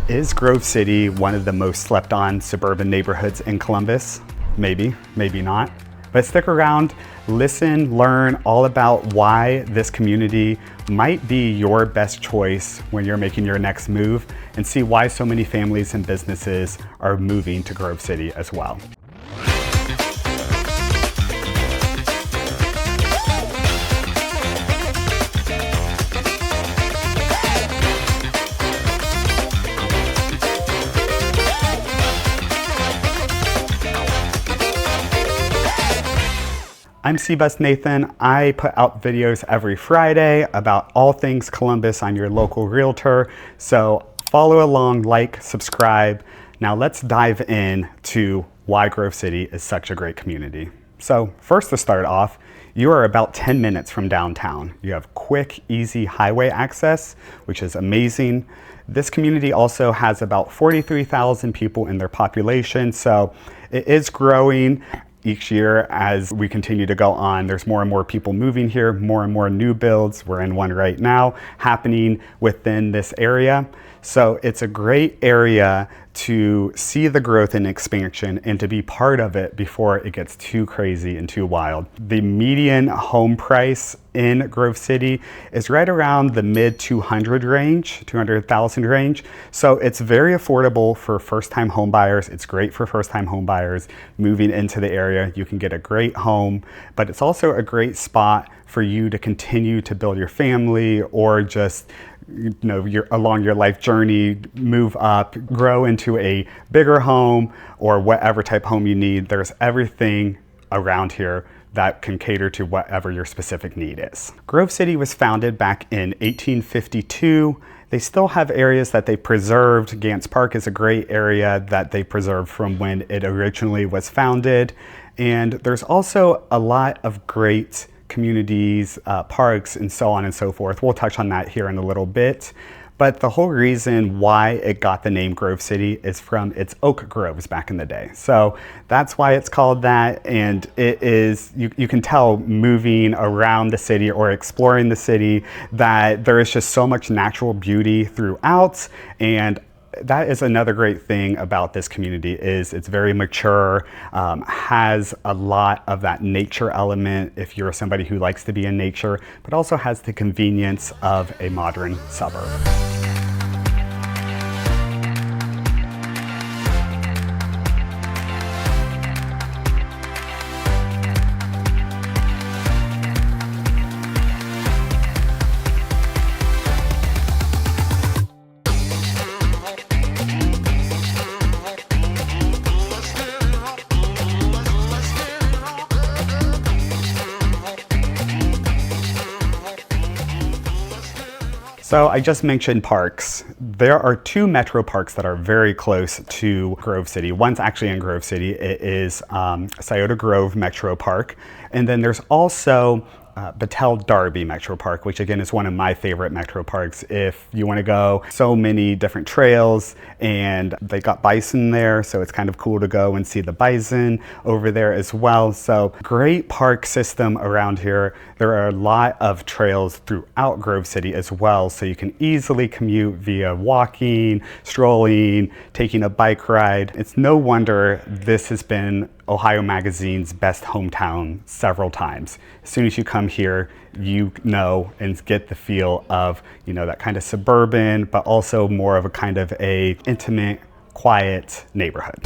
Is Grove City one of the most slept on suburban neighborhoods in Columbus? Maybe, maybe not. But stick around, listen, learn all about why this community might be your best choice when you're making your next move, and see why so many families and businesses are moving to Grove City as well. I'm C-Bus Nathan. I put out videos every Friday about all things Columbus on your local realtor. So follow along, like, subscribe. Now let's dive in to why Grove City is such a great community. So first, to start off, you are about 10 minutes from downtown. You have quick, easy highway access, which is amazing. This community also has about 43,000 people in their population, so it is growing each year as we continue to go on. There's more and more people moving here, more and more new builds. We're in one right now happening within this area. So it's a great area to see the growth and expansion and to be part of it before it gets too crazy and too wild. The median home price in Grove City is right around the mid 200 range, 200,000 range. So it's very affordable for first-time home buyers. It's great for first-time home buyers moving into the area. You can get a great home, but it's also a great spot for you to continue to build your family, or just along your life journey, move up, grow into a bigger home or whatever type home you need. There's everything around here that can cater to whatever your specific need is. Grove City was founded back in 1852. They still have areas that they preserved. Gants Park is a great area that they preserved from when it originally was founded. And there's also a lot of great communities, parks, and so on and so forth. We'll touch on that here in a little bit. But the whole reason why it got the name Grove City is from its oak groves back in the day. So that's why it's called that. And it is, you can tell moving around the city or exploring the city that there is just so much natural beauty throughout. And that is another great thing about this community, is it's very mature, has a lot of that nature element if you're somebody who likes to be in nature, but also has the convenience of a modern suburb. So I just mentioned parks. There are two metro parks that are very close to Grove City. One's actually in Grove City. It is Scioto Grove Metro Park. And then there's also Battelle Darby Metro Park, which again is one of my favorite metro parks. If you want to go, so many different trails, and they got bison there, so it's kind of cool to go and see the bison over there as well. So great park system around here. There are a lot of trails throughout Grove City as well, so you can easily commute via walking, strolling, taking a bike ride. It's no wonder this has been Ohio Magazine's best hometown several times. As soon as you come here, you know and get the feel of, that kind of suburban, but also more of a kind of a intimate, quiet neighborhood.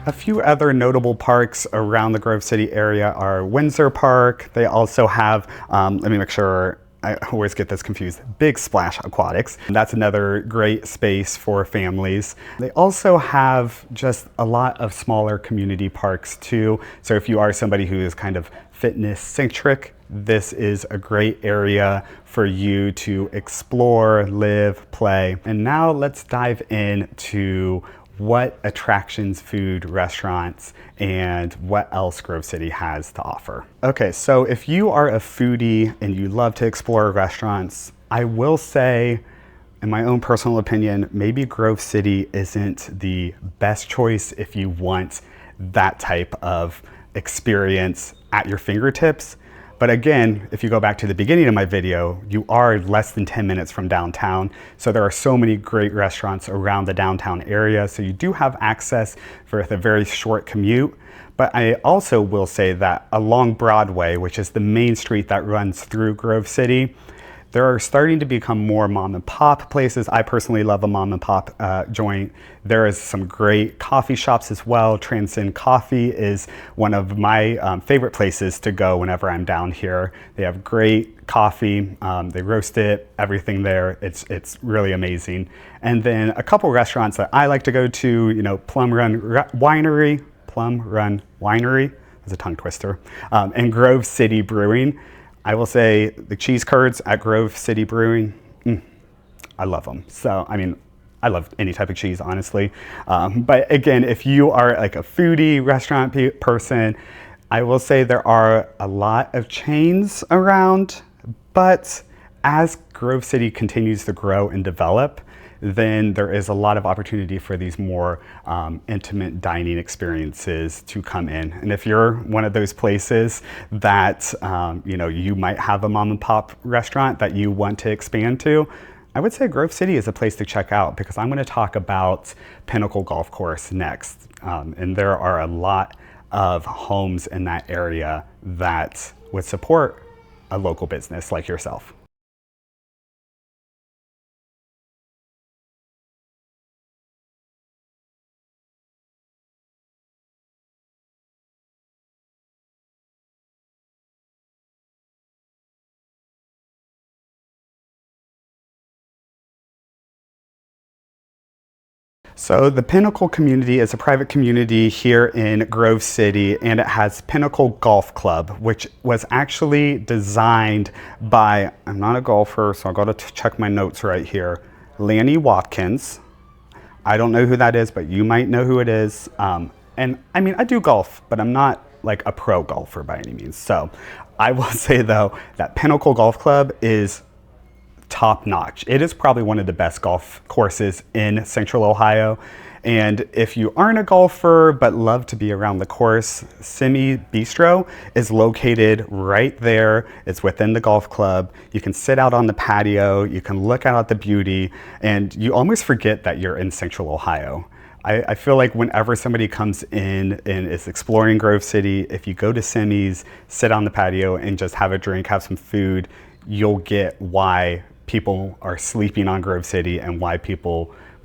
A few other notable parks around the Grove City area are Windsor Park. They also have, let me make sure, I always get this confused, Big Splash Aquatics. That's another great space for families. They also have just a lot of smaller community parks too. So if you are somebody who is kind of fitness centric, this is a great area for you to explore, live, play. And now let's dive into what attractions, food, restaurants, and what else Grove City has to offer. Okay, so if you are a foodie and you love to explore restaurants, I will say, in my own personal opinion, maybe Grove City isn't the best choice if you want that type of experience at your fingertips. But again, if you go back to the beginning of my video, you are less than 10 minutes from downtown. So there are so many great restaurants around the downtown area. So you do have access for a very short commute. But I also will say that along Broadway, which is the main street that runs through Grove City, there are starting to become more mom and pop places. I personally love a mom and pop joint. There is some great coffee shops as well. Transcend Coffee is one of my favorite places to go whenever I'm down here. They have great coffee. They roast it, everything there. It's really amazing. And then a couple restaurants that I like to go to, you know, Plum Run Winery, is a tongue twister, and Grove City Brewing. I will say the cheese curds at Grove City Brewing, I love them. So, I mean, I love any type of cheese, honestly. But again, if you are like a foodie restaurant person, I will say there are a lot of chains around, but as Grove City continues to grow and develop, then there is a lot of opportunity for these more intimate dining experiences to come in. And if you're one of those places that you know, you might have a mom and pop restaurant that you want to expand to, I would say Grove City is a place to check out, because I'm going to talk about Pinnacle Golf Course next. And there are a lot of homes in that area that would support a local business like yourself. So the Pinnacle community is a private community here in Grove City, and it has Pinnacle Golf Club, which was actually designed by, I'm not a golfer, so I got to check my notes right here, Lanny Watkins. I don't know who that is, but you might know who it is. And I mean, I do golf, but I'm not like a pro golfer by any means. So I will say though, that Pinnacle Golf Club is top notch. It is probably one of the best golf courses in Central Ohio. And if you aren't a golfer but love to be around the course, Simi Bistro is located right there. It's within the golf club. You can sit out on the patio, you can look out at the beauty, and you almost forget that you're in Central Ohio. I feel like whenever somebody comes in and is exploring Grove City, if you go to Simi's, sit on the patio and just have a drink, have some food, you'll get why people are sleeping on Grove City and why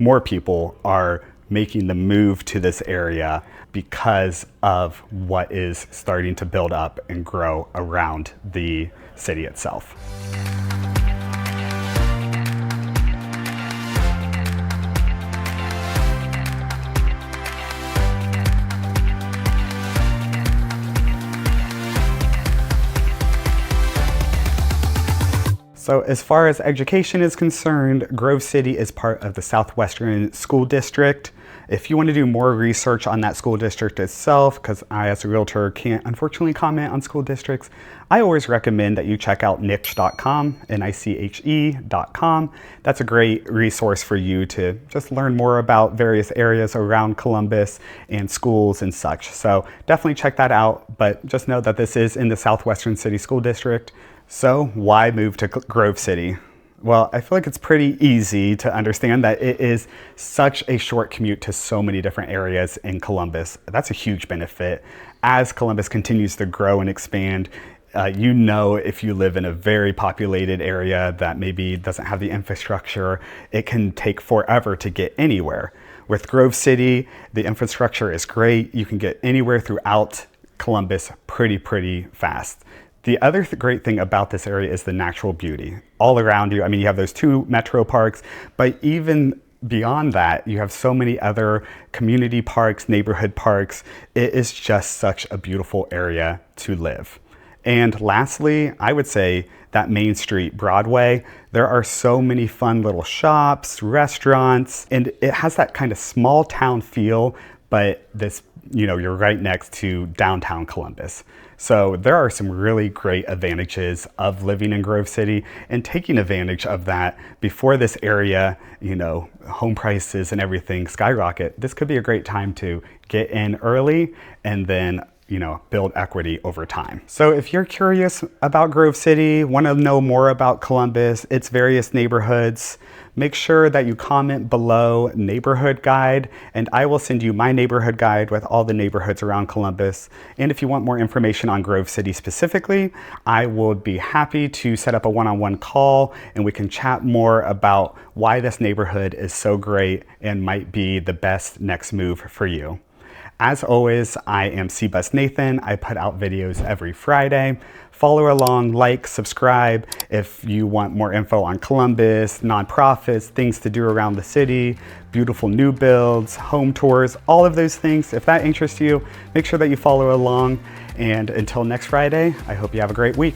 more people are making the move to this area, because of what is starting to build up and grow around the city itself. So as far as education is concerned, Grove City is part of the Southwestern School District. If you want to do more research on that school district itself, because I as a realtor can't unfortunately comment on school districts, I always recommend that you check out niche.com, NICHE.com. That's a great resource for you to just learn more about various areas around Columbus and schools and such. So definitely check that out, but just know that this is in the Southwestern City School District. So why move to Grove City? Well, I feel like it's pretty easy to understand that it is such a short commute to so many different areas in Columbus. That's a huge benefit. As Columbus continues to grow and expand, you know, if you live in a very populated area that maybe doesn't have the infrastructure, it can take forever to get anywhere. With Grove City, the infrastructure is great. You can get anywhere throughout Columbus pretty fast. The other great thing about this area is the natural beauty all around you. I mean, you have those 2 metro parks, but even beyond that, you have so many other community parks, neighborhood parks. It is just such a beautiful area to live. And lastly, I would say that Main Street, Broadway, there are so many fun little shops, restaurants, and it has that kind of small town feel, but this, you know, you're right next to downtown Columbus. So there are some really great advantages of living in Grove City and taking advantage of that before this area, you know, home prices and everything skyrocket. This could be a great time to get in early and then, build equity over time. So if you're curious about Grove City, want to know more about Columbus, its various neighborhoods, make sure that you comment below neighborhood guide, and I will send you my neighborhood guide with all the neighborhoods around Columbus. And if you want more information on Grove City specifically, I will be happy to set up a one-on-one call and we can chat more about why this neighborhood is so great and might be the best next move for you. As always, I am CBus Nathan. I put out videos every Friday. Follow along, like, subscribe if you want more info on Columbus, nonprofits, things to do around the city, beautiful new builds, home tours, all of those things. If that interests you, make sure that you follow along. And until next Friday, I hope you have a great week.